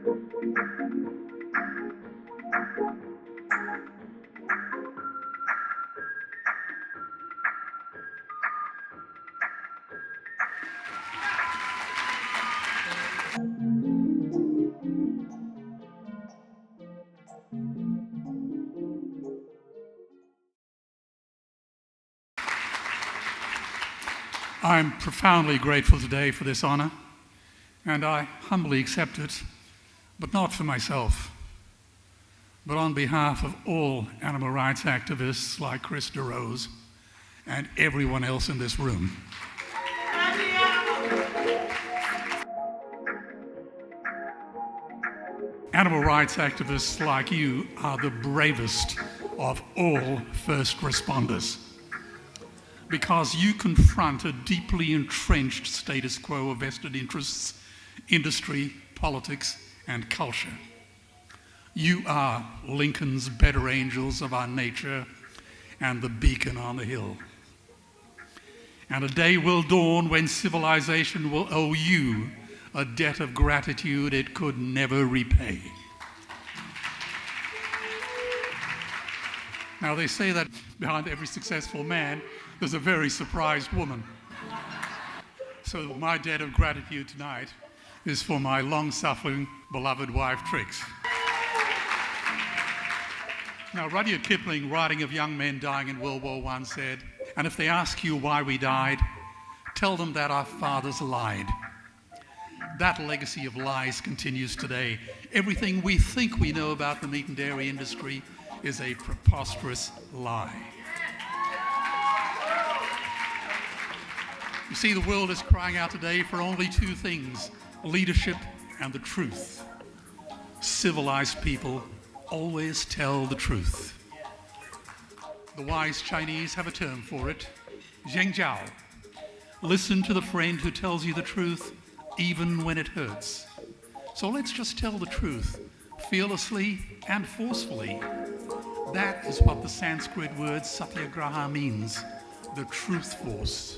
I'm profoundly grateful today for this honor, and I humbly accept it, but not for myself, but on behalf of all animal rights activists like Chris DeRose and everyone else in this room. Animal rights activists like you are the bravest of all first responders, because you confront a deeply entrenched status quo of vested interests, industry, politics, and culture. You are Lincoln's better angels of our nature and the beacon on the hill. And a day will dawn when civilization will owe you a debt of gratitude it could never repay. Now, they say that behind every successful man, there's a very surprised woman. So my debt of gratitude tonight is for my long-suffering, beloved wife, Trix. Now, Rudyard Kipling, writing of young men dying in World War I, said, "And if they ask you why we died, tell them that our fathers lied." That legacy of lies continues today. Everything we think we know about the meat and dairy industry is a preposterous lie. You see, the world is crying out today for only two things: leadership and the truth. Civilized people always tell the truth. The wise Chinese have a term for it: zhengjiao. Listen to the friend who tells you the truth, even when it hurts. So let's just tell the truth, fearlessly and forcefully. That is what the Sanskrit word satyagraha means, the truth force.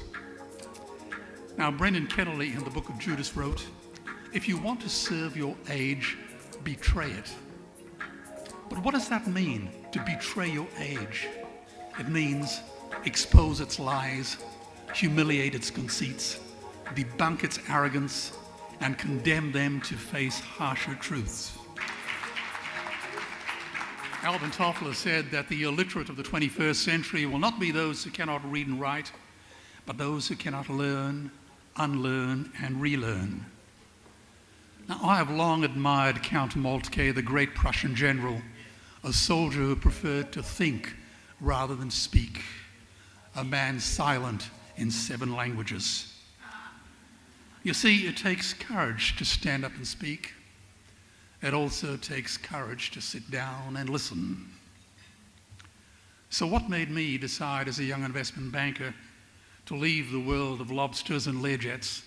Now, Brendan Kennelly in the book of Judas wrote, "If you want to serve your age, betray it." But what does that mean, to betray your age? It means expose its lies, humiliate its conceits, debunk its arrogance, and condemn them to face harsher truths. Alvin Toffler said that the illiterate of the 21st century will not be those who cannot read and write, but those who cannot learn, unlearn, and relearn. Now, I have long admired Count Moltke, the great Prussian general, a soldier who preferred to think rather than speak, a man silent in 7 languages. You see, it takes courage to stand up and speak. It also takes courage to sit down and listen. So what made me decide as a young investment banker to leave the world of lobsters and Learjets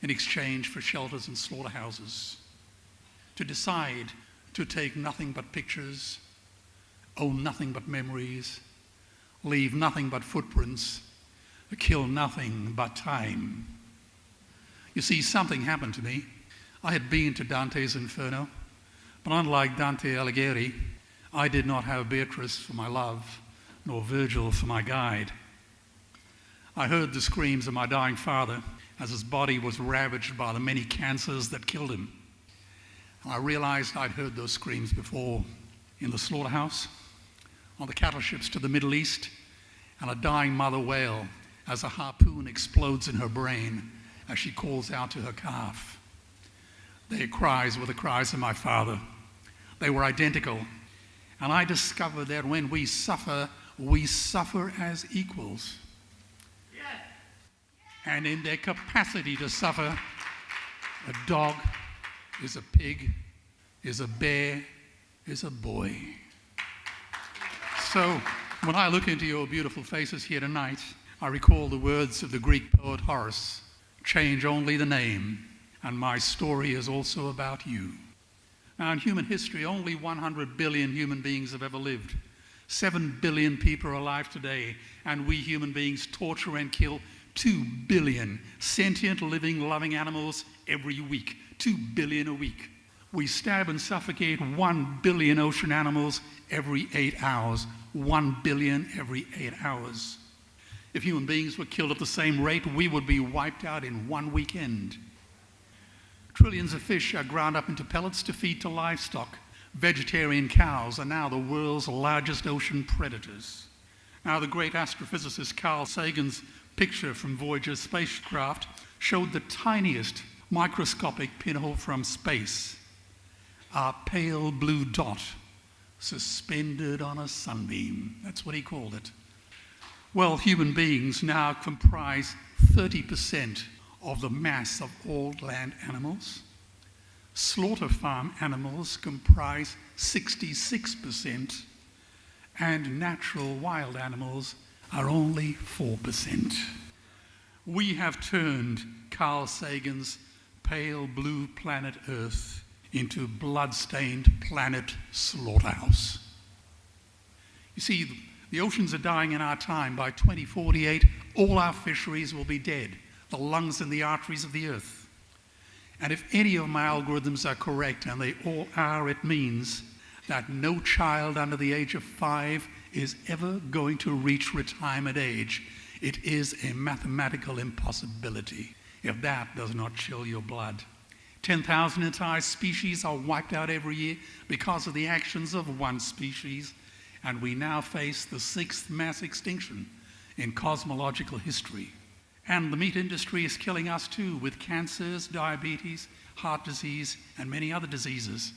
in exchange for shelters and slaughterhouses? To decide to take nothing but pictures, own nothing but memories, leave nothing but footprints, kill nothing but time. You see, something happened to me. I had been to Dante's Inferno, but unlike Dante Alighieri, I did not have Beatrice for my love, nor Virgil for my guide. I heard the screams of my dying father as his body was ravaged by the many cancers that killed him. And I realized I'd heard those screams before, in the slaughterhouse, on the cattle ships to the Middle East, and a dying mother wail as a harpoon explodes in her brain as she calls out to her calf. Their cries were the cries of my father. They were identical. And I discovered that when we suffer as equals. And in their capacity to suffer, a dog is a pig, is a bear, is a boy. So when I look into your beautiful faces here tonight, I recall the words of the Greek poet Horace: "Change only the name, and my story is also about you." Now, in human history, only 100 billion human beings have ever lived. 7 billion people are alive today, and we human beings torture and kill 2 billion sentient, living, loving animals every week. 2 billion a week. We stab and suffocate 1 billion ocean animals every 8 hours. 1 billion every 8 hours. If human beings were killed at the same rate, we would be wiped out in one weekend. Trillions of fish are ground up into pellets to feed to livestock. Vegetarian cows are now the world's largest ocean predators. Now, the great astrophysicist Carl Sagan's picture from Voyager's spacecraft showed the tiniest microscopic pinhole from space, a pale blue dot suspended on a sunbeam. That's what he called it. Well, human beings now comprise 30% of the mass of all land animals. Slaughter farm animals comprise 66%, and natural wild animals are only 4%. We have turned Carl Sagan's pale blue planet Earth into blood-stained planet slaughterhouse. You see, the oceans are dying in our time. By 2048, all our fisheries will be dead, the lungs and the arteries of the earth. And if any of my algorithms are correct, and they all are, it means that no child under the age of 5 is ever going to reach retirement age. It is a mathematical impossibility, if that does not chill your blood. 10,000 entire species are wiped out every year because of the actions of one species, and we now face the 6th mass extinction in cosmological history. And the meat industry is killing us too, with cancers, diabetes, heart disease, and many other diseases.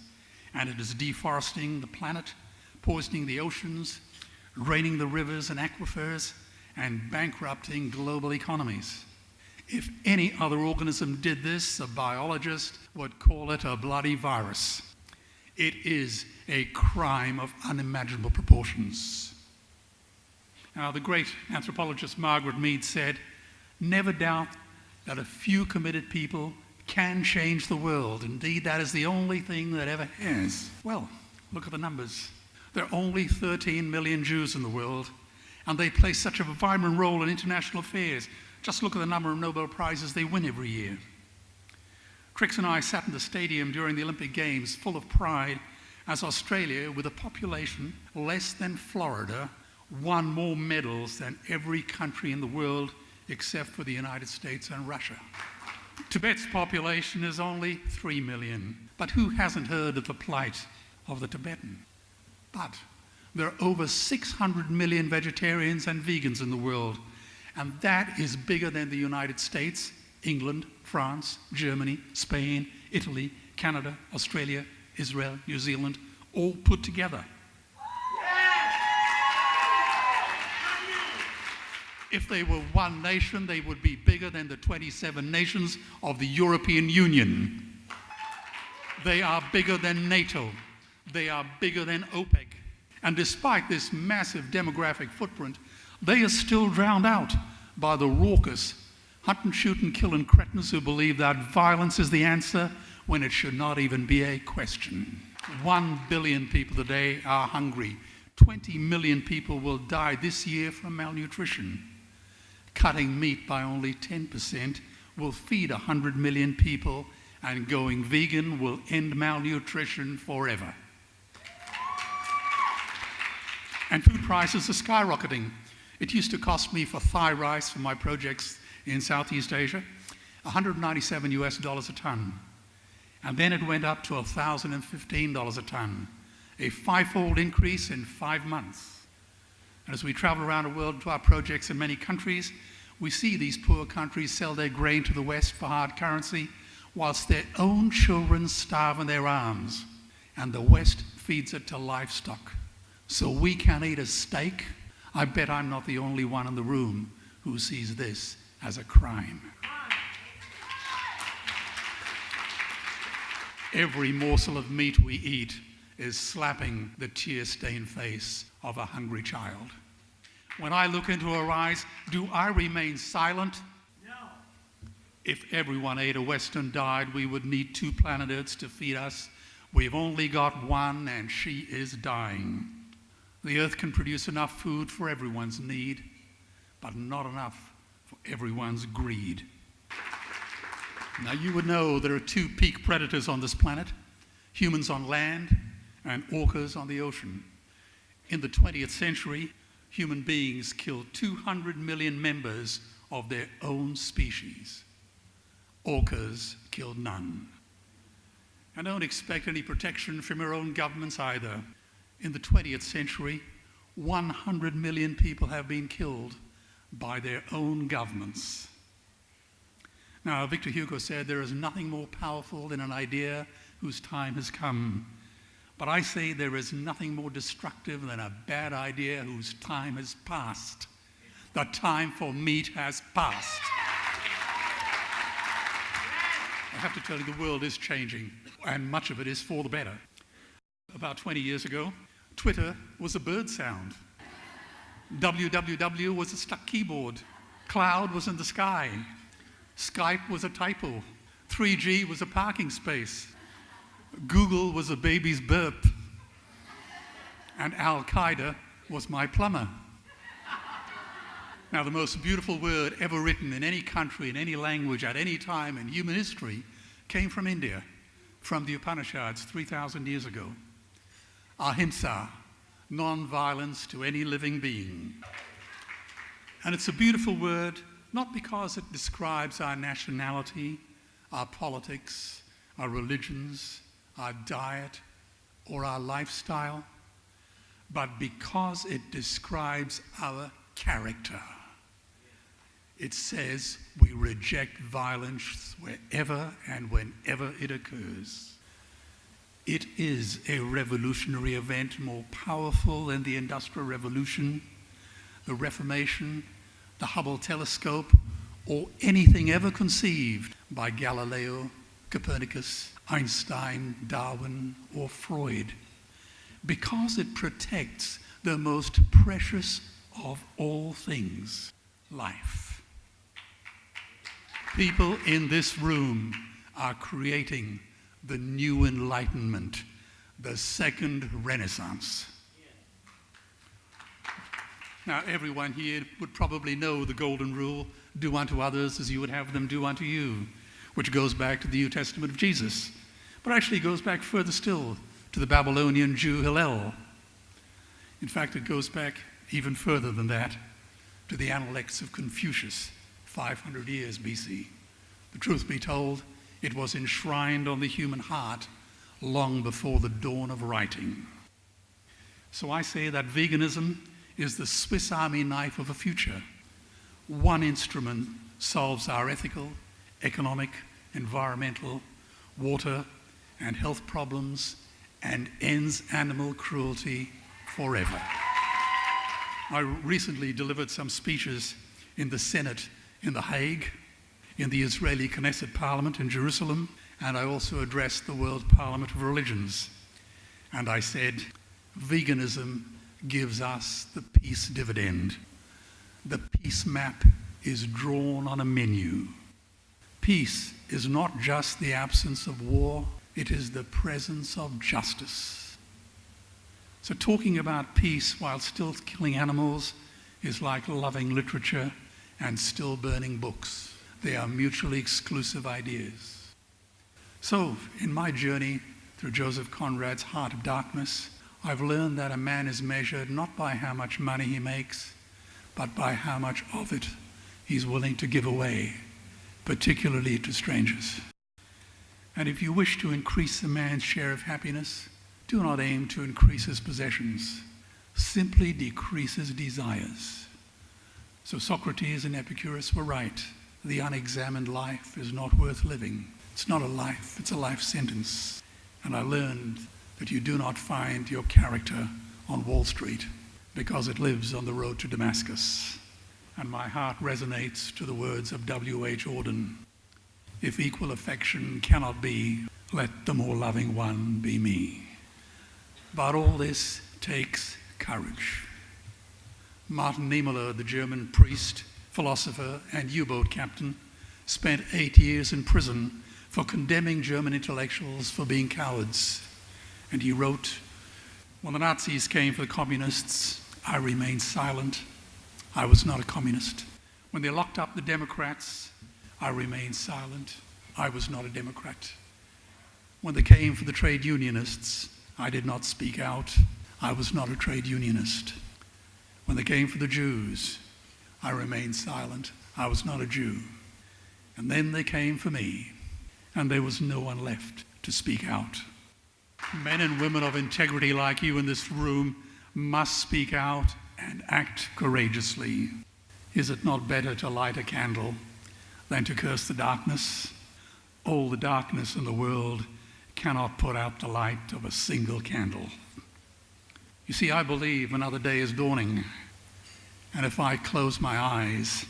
And it is deforesting the planet, poisoning the oceans, draining the rivers and aquifers, and bankrupting global economies. If any other organism did this, a biologist would call it a bloody virus. It is a crime of unimaginable proportions. Now, the great anthropologist Margaret Mead said, "Never doubt that a few committed people can change the world. Indeed, that is the only thing that ever has." Well, look at the numbers. There are only 13 million Jews in the world, and they play such a vibrant role in international affairs. Just look at the number of Nobel Prizes they win every year. Trix and I sat in the stadium during the Olympic Games full of pride as Australia, with a population less than Florida, won more medals than every country in the world except for the United States and Russia. Tibet's population is only 3 million. But who hasn't heard of the plight of the Tibetan? But there are over 600 million vegetarians and vegans in the world, and that is bigger than the United States, England, France, Germany, Spain, Italy, Canada, Australia, Israel, New Zealand, all put together. If they were one nation, they would be bigger than the 27 nations of the European Union. They are bigger than NATO. They are bigger than OPEC. And despite this massive demographic footprint, they are still drowned out by the raucous hunt and shoot and kill and cretins who believe that violence is the answer when it should not even be a question. 1 billion people today are hungry. 20 million people will die this year from malnutrition. Cutting meat by only 10% will feed 100 million people, and going vegan will end malnutrition forever. And food prices are skyrocketing. It used to cost me for Thai rice for my projects in Southeast Asia, $197 US a ton. And then it went up to $1,015 a ton, a 5-fold increase in 5 months. And as we travel around the world to our projects in many countries, we see these poor countries sell their grain to the West for hard currency, whilst their own children starve in their arms, and the West feeds it to livestock. So we can eat a steak. I bet I'm not the only one in the room who sees this as a crime. Every morsel of meat we eat is slapping the tear-stained face of a hungry child. When I look into her eyes, do I remain silent? No. If everyone ate a Western diet, we would need 2 planet Earths to feed us. We've only got one, and she is dying. The Earth can produce enough food for everyone's need, but not enough for everyone's greed. Now, you would know there are 2 peak predators on this planet: humans on land and orcas on the ocean. In the 20th century, human beings killed 200 million members of their own species. Orcas killed none. And don't expect any protection from your own governments either. In the 20th century, 100 million people have been killed by their own governments. Now, Victor Hugo said there is nothing more powerful than an idea whose time has come. But I say there is nothing more destructive than a bad idea whose time has passed. The time for meat has passed. I have to tell you, the world is changing, and much of it is for the better. About 20 years ago, Twitter was a bird sound. www was a stuck keyboard. Cloud was in the sky. Skype was a typo. 3G was a parking space. Google was a baby's burp. And Al-Qaeda was my plumber. Now, the most beautiful word ever written in any country, in any language, at any time in human history came from India, from the Upanishads 3,000 years ago. Ahimsa, non-violence to any living being. And it's a beautiful word, not because it describes our nationality, our politics, our religions, our diet, or our lifestyle, but because it describes our character. It says we reject violence wherever and whenever it occurs. It is a revolutionary event more powerful than the Industrial Revolution, the Reformation, the Hubble telescope, or anything ever conceived by Galileo, Copernicus, Einstein, Darwin, or Freud, because it protects the most precious of all things, life. People in this room are creating the new Enlightenment, the second Renaissance. Now, everyone here would probably know the golden rule, do unto others as you would have them do unto you, which goes back to the New Testament of Jesus, but actually goes back further still to the Babylonian Jew Hillel. In fact, it goes back even further than that, to the Analects of Confucius, 500 years BC. The truth be told, it was enshrined on the human heart long before the dawn of writing. So I say that veganism is the Swiss Army knife of a future. One instrument solves our ethical, economic, environmental, water, and health problems and ends animal cruelty forever. I recently delivered some speeches in the Senate in The Hague, in the Israeli Knesset Parliament in Jerusalem, and I also addressed the World Parliament of Religions. And I said, veganism gives us the peace dividend. The peace map is drawn on a menu. Peace is not just the absence of war, it is the presence of justice. So talking about peace while still killing animals is like loving literature and still burning books. They are mutually exclusive ideas. So in my journey through Joseph Conrad's Heart of Darkness, I've learned that a man is measured not by how much money he makes, but by how much of it he's willing to give away, particularly to strangers. And if you wish to increase a man's share of happiness, do not aim to increase his possessions. Simply decrease his desires. So Socrates and Epicurus were right. The unexamined life is not worth living. It's not a life, it's a life sentence. And I learned that you do not find your character on Wall Street because it lives on the road to Damascus. And my heart resonates to the words of W.H. Auden. If equal affection cannot be, let the more loving one be me. But all this takes courage. Martin Niemöller, the German priest, philosopher, and U-boat captain, spent 8 years in prison for condemning German intellectuals for being cowards. And he wrote, when the Nazis came for the communists, I remained silent. I was not a communist. When they locked up the Democrats, I remained silent. I was not a Democrat. When they came for the trade unionists, I did not speak out. I was not a trade unionist. When they came for the Jews, I remained silent. I was not a Jew. And then they came for me, and there was no one left to speak out. Men and women of integrity like you in this room must speak out and act courageously. Is it not better to light a candle than to curse the darkness? All the darkness in the world cannot put out the light of a single candle. You see, I believe another day is dawning, and if I close my eyes,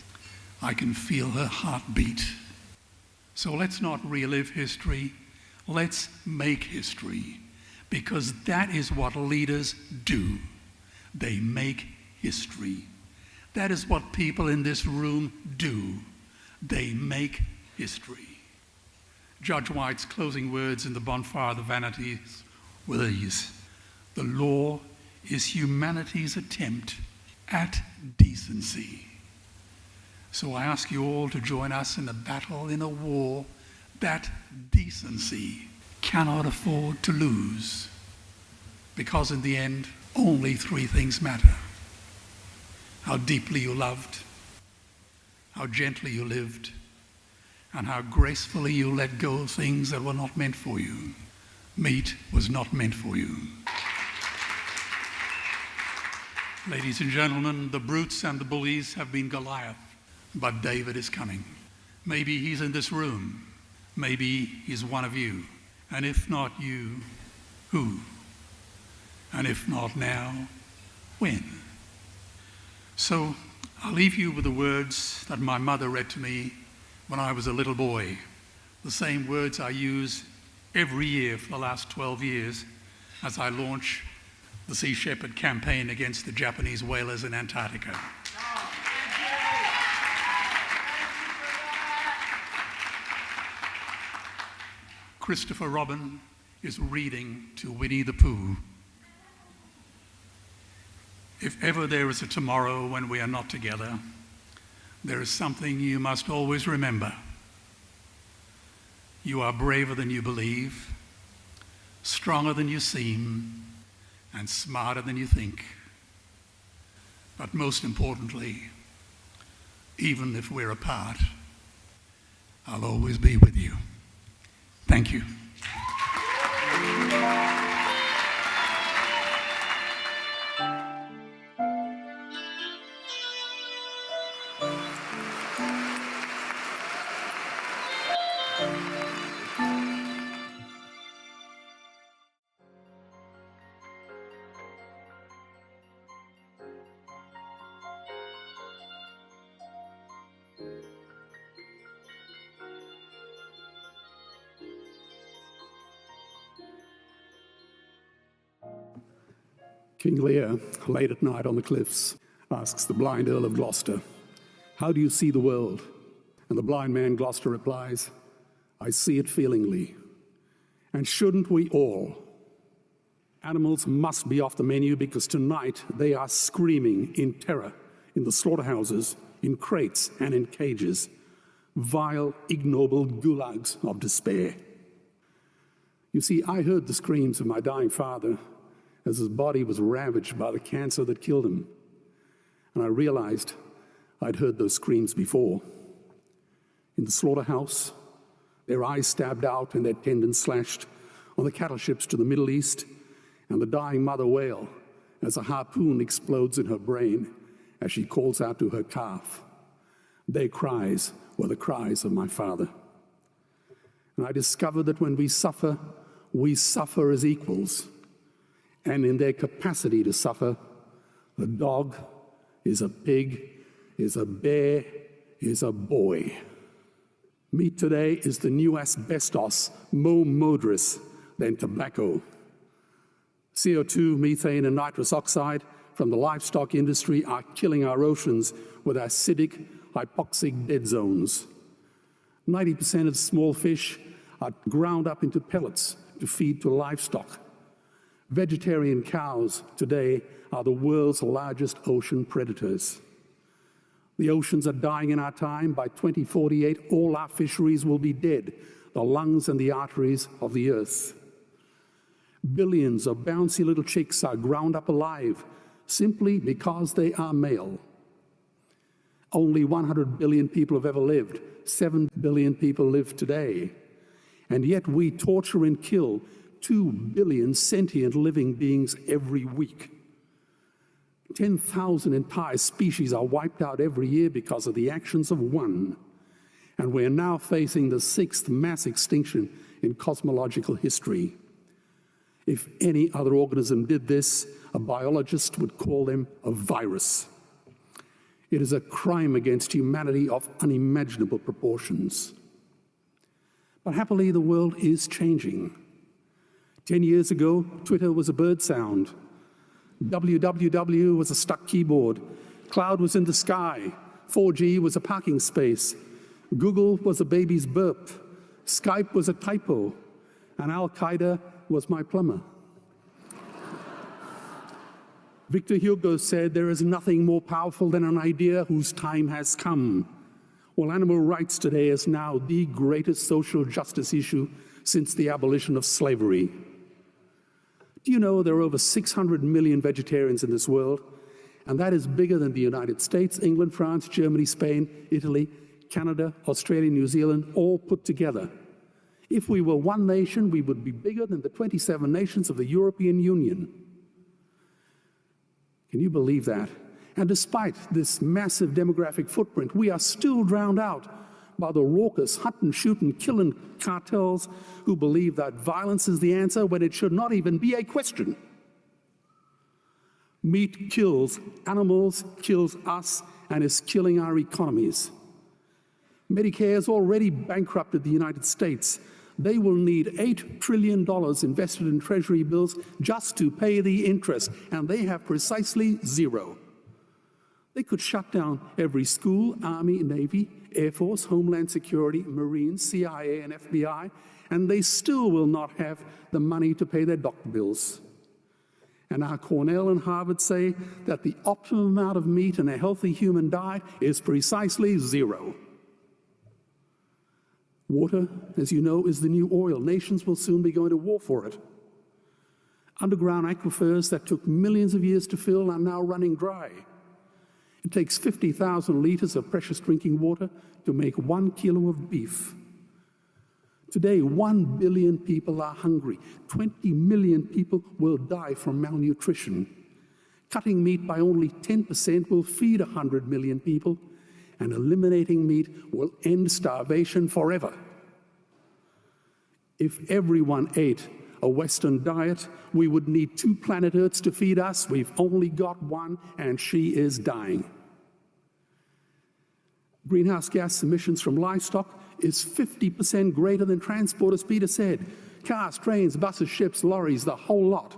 I can feel her heartbeat. So let's not relive history, let's make history, because that is what leaders do. They make history. That is what people in this room do. They make history. Judge White's closing words in The Bonfire of the Vanities were these: the law is humanity's attempt at decency. So I ask you all to join us in a battle, in a war that decency cannot afford to lose. Because in the end, only three things matter: how deeply you loved, how gently you lived, and how gracefully you let go of things that were not meant for you. Meat was not meant for you. Ladies and gentlemen, the brutes and the bullies have been Goliath, but David is coming. Maybe he's in this room. Maybe he's one of you. And if not you, who? And if not now, when? So I'll leave you with the words that my mother read to me when I was a little boy, the same words I use every year for the last 12 years as I launch the Sea Shepherd campaign against the Japanese whalers in Antarctica. Christopher Robin is reading to Winnie the Pooh. If ever there is a tomorrow when we are not together, there is something you must always remember. You are braver than you believe, stronger than you seem, and smarter than you think. But most importantly, even if we're apart, I'll always be with you. Thank you. King Lear, late at night on the cliffs, asks the blind Earl of Gloucester, "How do you see the world?" And the blind man Gloucester replies, "I see it feelingly. And shouldn't we all? Animals must be off the menu because tonight they are screaming in terror in the slaughterhouses, in crates and in cages, vile, ignoble gulags of despair." You see, I heard the screams of my dying father as his body was ravaged by the cancer that killed him. And I realized I'd heard those screams before. In the slaughterhouse, their eyes stabbed out and their tendons slashed, on the cattle ships to the Middle East, and the dying mother wail as a harpoon explodes in her brain as she calls out to her calf. Their cries were the cries of my father. And I discovered that when we suffer as equals. And in their capacity to suffer, a dog is a pig, is a bear, is a boy. Meat today is the new asbestos, more murderous than tobacco. CO2, methane, and nitrous oxide from the livestock industry are killing our oceans with acidic, hypoxic dead zones. 90% of small fish are ground up into pellets to feed to livestock. Vegetarian cows today are the world's largest ocean predators. The oceans are dying in our time. By 2048, all our fisheries will be dead. the lungs and the arteries of the earth. Billions of bouncy little chicks are ground up alive simply because they are male. Only 100 billion people have ever lived. 7 billion people live today. And yet we torture and kill 2 billion sentient living beings every week. 10,000 entire species are wiped out every year because of the actions of one. And we're now facing the 6th mass extinction in cosmological history. If any other organism did this, a biologist would call them a virus. It is a crime against humanity of unimaginable proportions. But happily, the world is changing. 10 years ago, Twitter was a bird sound. www was a stuck keyboard. Cloud was in the sky. 4G was a parking space. Google was a baby's burp. Skype was a typo. And Al-Qaeda was my plumber. Victor Hugo said, "There is nothing more powerful than an idea whose time has come." Well, animal rights today is now the greatest social justice issue since the abolition of slavery. Do you know there are over 600 million vegetarians in this world? And that is bigger than the United States, England, France, Germany, Spain, Italy, Canada, Australia, New Zealand, all put together. If we were one nation, we would be bigger than the 27 nations of the European Union. Can you believe that? And despite this massive demographic footprint, we are still drowned out by the raucous hunt and shoot and killing cartels who believe that violence is the answer when it should not even be a question. Meat kills animals, kills us, and is killing our economies. Medicare has already bankrupted the United States. They will need $8 trillion invested in treasury bills just to pay the interest, and they have precisely zero. They could shut down every school, Army, Navy, Air Force, Homeland Security, Marines, CIA, and FBI, and they still will not have the money to pay their doctor bills. And our Cornell and Harvard say that the optimum amount of meat in a healthy human diet is precisely zero. Water, as you know, is the new oil. Nations will soon be going to war for it. Underground aquifers that took millions of years to fill are now running dry. It takes 50,000 liters of precious drinking water to make 1 kilo of beef. Today, 1 billion people are hungry. 20 million people will die from malnutrition. Cutting meat by only 10% will feed 100 million people, and eliminating meat will end starvation forever. If everyone ate a Western diet, we would need 2 planet Earths to feed us. We've only got one, and she is dying. Greenhouse gas emissions from livestock is 50% greater than transport, as Peter said. Cars, trains, buses, ships, lorries, the whole lot.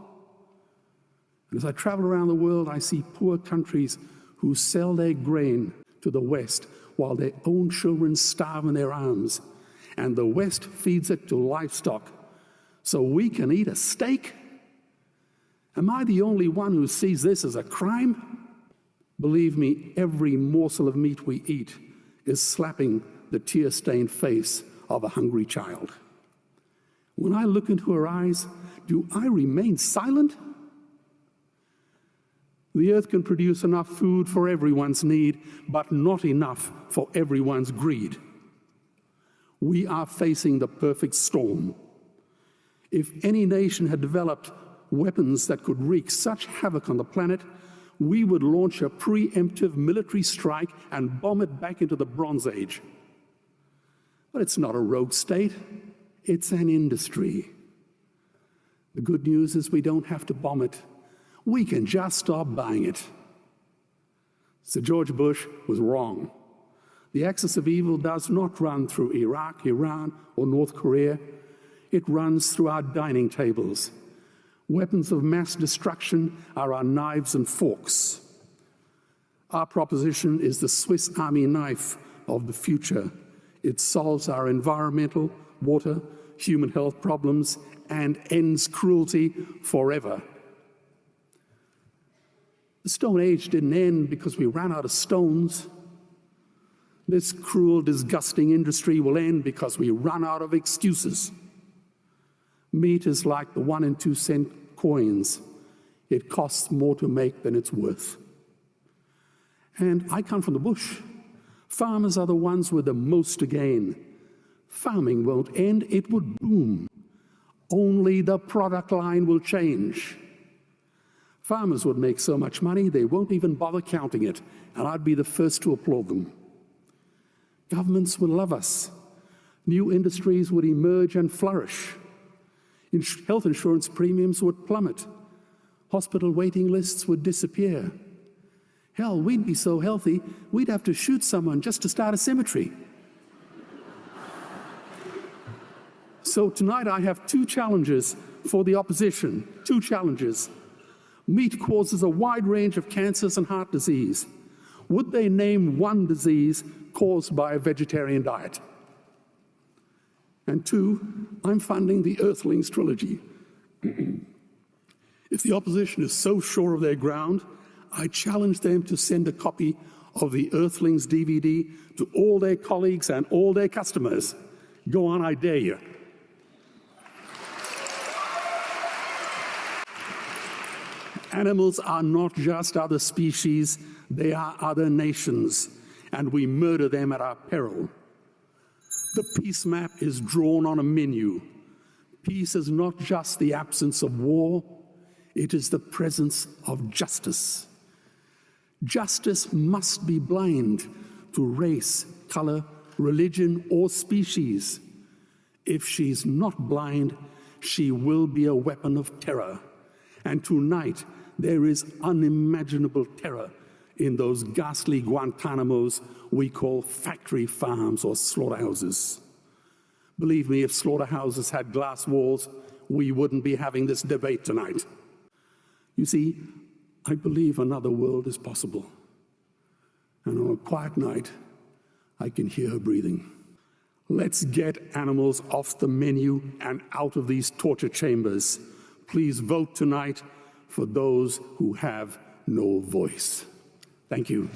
And as I travel around the world, I see poor countries who sell their grain to the West while their own children starve in their arms. And the West feeds it to livestock so we can eat a steak? Am I the only one who sees this as a crime? Believe me, every morsel of meat we eat is slapping the tear-stained face of a hungry child. When I look into her eyes, do I remain silent? The earth can produce enough food for everyone's need, but not enough for everyone's greed. We are facing the perfect storm. If any nation had developed weapons that could wreak such havoc on the planet, we would launch a preemptive military strike and bomb it back into the Bronze Age. But it's not a rogue state, it's an industry. The good news is we don't have to bomb it. We can just stop buying it. Sir George Bush was wrong. The axis of evil does not run through Iraq, Iran, or North Korea. It runs through our dining tables. Weapons of mass destruction are our knives and forks. Our proposition is the Swiss Army knife of the future. It solves our environmental, water, human health problems and ends cruelty forever. The Stone Age didn't end because we ran out of stones. This cruel, disgusting industry will end because we run out of excuses. Meat is like the 1 and 2 cent coins. It costs more to make than it's worth. And I come from the bush. Farmers are the ones with the most to gain. Farming won't end, it would boom. Only the product line will change. Farmers would make so much money, they won't even bother counting it, and I'd be the first to applaud them. Governments would love us. New industries would emerge and flourish. Health insurance premiums would plummet. Hospital waiting lists would disappear. Hell, we'd be so healthy, we'd have to shoot someone just to start a cemetery. So tonight I have 2 challenges for the opposition. 2 challenges. Meat causes a wide range of cancers and heart disease. Would they name one disease caused by a vegetarian diet? And 2, I'm funding the Earthlings trilogy. If the opposition is so sure of their ground, I challenge them to send a copy of the Earthlings DVD to all their colleagues and all their customers. Go on, I dare you. Animals are not just other species, they are other nations, and we murder them at our peril. The peace map is drawn on a menu. Peace is not just the absence of war, it is the presence of justice. Justice must be blind to race, color, religion, or species. If she's not blind, she will be a weapon of terror. And tonight, there is unimaginable terror in those ghastly Guantanamos we call factory farms or slaughterhouses. Believe me, if slaughterhouses had glass walls, we wouldn't be having this debate tonight. You see, I believe another world is possible. And on a quiet night, I can hear her breathing. Let's get animals off the menu and out of these torture chambers. Please vote tonight for those who have no voice. Thank you.